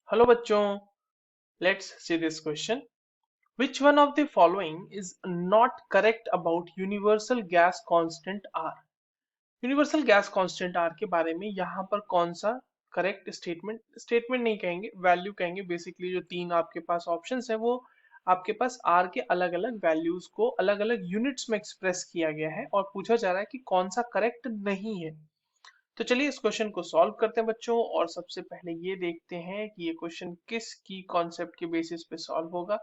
Hello बच्चों, let's see this question. Which one of the following is not correct about universal gas constant R? Universal gas constant R के बारे में यहाँ पर कौन सा करेक्ट स्टेटमेंट नहीं कहेंगे, वैल्यू कहेंगे. बेसिकली जो तीन आपके पास ऑप्शंस है वो आपके पास आर के अलग अलग वैल्यूज को अलग अलग यूनिट्स में एक्सप्रेस किया गया है और पूछा जा रहा है कि कौन सा करेक्ट नहीं है. तो चलिए इस क्वेश्चन को सॉल्व करते हैं बच्चों. और सबसे पहले ये देखते हैं कि ये क्वेश्चन किस की कॉन्सेप्ट के बेसिस पे सॉल्व होगा.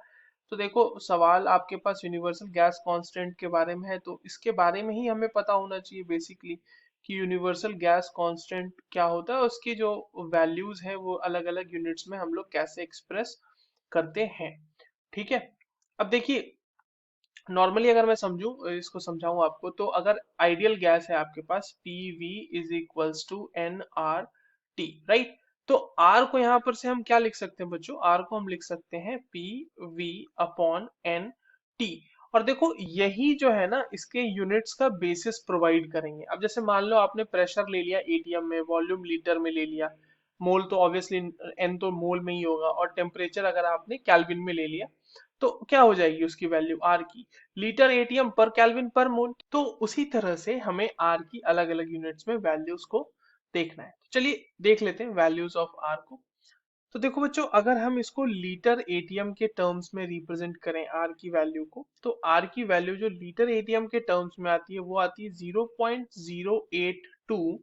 तो देखो, सवाल आपके पास यूनिवर्सल गैस कांस्टेंट के बारे में है, तो इसके बारे में ही हमें पता होना चाहिए बेसिकली कि यूनिवर्सल गैस कांस्टेंट क्या होता है, उसकी जो वैल्यूज है वो अलग अलग यूनिट्स में हम लोग कैसे एक्सप्रेस करते हैं. ठीक है. अब देखिए, नॉर्मली अगर मैं समझूं, इसको समझाऊं आपको, तो अगर आइडियल गैस है आपके पास P V is equals to N R T, right. तो आर को यहां पर से हम क्या लिख सकते हैं बच्चों? आर को हम लिख सकते हैं P V upon N T. और देखो, यही जो है ना, इसके यूनिट्स का बेसिस प्रोवाइड करेंगे. अब जैसे मान लो आपने प्रेशर ले लिया एटीएम में, वॉल्यूम लीटर में ले लिया, मोल तो ऑब्वियसली एन तो मोल में ही होगा, और टेम्परेचर अगर आपने केल्विन में ले लिया, तो क्या हो जाएगी उसकी वैल्यू आर की? लीटर एटीएम पर केल्विन पर मोल. तो उसी तरह से हमें आर की अलग अलग यूनिट्स में वैल्यूज को देखना है. तो चलिए देख लेते हैं वैल्यूज ऑफ आर को. तो देखो बच्चों, अगर हम इसको लीटर एटीएम के टर्म्स में रिप्रेजेंट करें आर की वैल्यू को, तो आर की वैल्यू जो लीटर एटीएम के टर्म्स में आती है वो आती है 0.082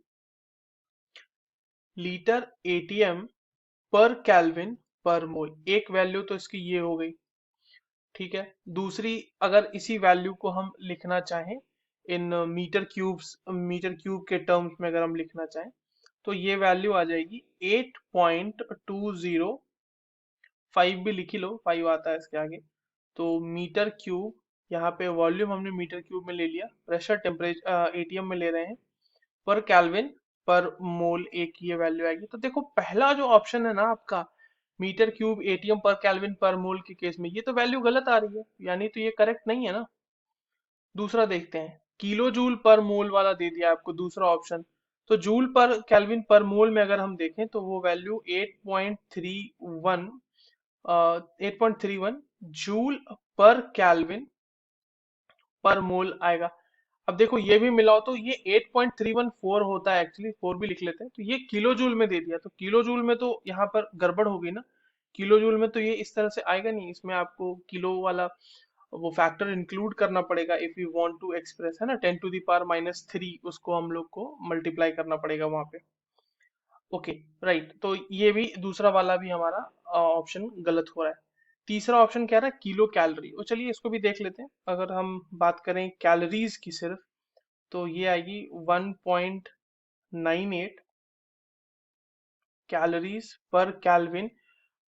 लीटर एटीएम पर केल्विन पर मोल. एक वैल्यू तो इसकी ये हो गई. ठीक है. दूसरी, अगर इसी वैल्यू को हम लिखना चाहें इन मीटर क्यूब के टर्म्स में अगर हम लिखना चाहें, तो ये वैल्यू आ जाएगी 8.205. भी लिखी लो, 5 आता है इसके आगे. तो मीटर क्यूब, यहाँ पे वॉल्यूम हमने मीटर क्यूब में ले लिया, प्रेशर टेम्परेचर एटीएम में ले रहे हैं, पर केल्विन पर मोल एक ये वैल्यू आएगी. तो देखो, पहला जो ऑप्शन है ना आपका, मीटर क्यूब एटीएम पर केल्विन पर मोल के केस में, ये तो वैल्यू गलत आ रही है, यानी तो ये करेक्ट नहीं है ना. दूसरा देखते हैं, किलो जूल पर मोल वाला दे दिया आपको दूसरा ऑप्शन. तो जूल पर केल्विन पर मोल में अगर हम देखें तो वो वैल्यू 8.31 8.31 जूल पर केल्विन पर मोल आएगा. अब देखो, ये भी मिलाओ तो ये 8.314 होता है, एक्चुअली 4 भी लिख लेते हैं. तो ये किलो जूल में दे दिया, तो किलो जूल में तो यहाँ पर गड़बड़ होगी ना. किलो जूल में तो ये इस तरह से आएगा नहीं, इसमें आपको किलो वाला वो फैक्टर इंक्लूड करना पड़ेगा if you want to express, है ना, 10⁻³ उसको हम लोग को मल्टीप्लाई करना पड़ेगा वहां पे. Okay, right. तो ये भी दूसरा वाला भी हमारा ऑप्शन गलत हो रहा है. तीसरा ऑप्शन कह रहा है किलो कैलोरी. तो चलिए इसको भी देख लेते हैं. अगर हम बात करें कैलोरीज की सिर्फ, तो ये आएगी 1.98 कैलोरीज पर केल्विन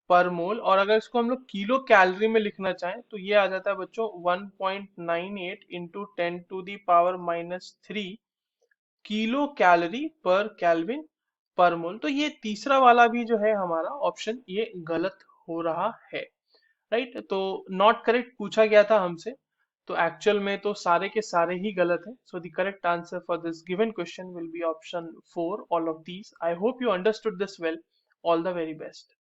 पर मोल. और अगर इसको हम लोग किलो कैलोरी में लिखना चाहें तो ये आ जाता है बच्चों 1.98 इंटू 10⁻³ किलो कैलोरी पर केल्विन पर मोल. तो ये तीसरा वाला भी जो है हमारा ऑप्शन, ये गलत हो रहा है, राइट. तो नॉट करेक्ट पूछा गया था हमसे, तो एक्चुअल में तो सारे के सारे ही गलत हैं. So the correct answer for this given question will be option 4, all of these. I hope you understood this well. All the very best.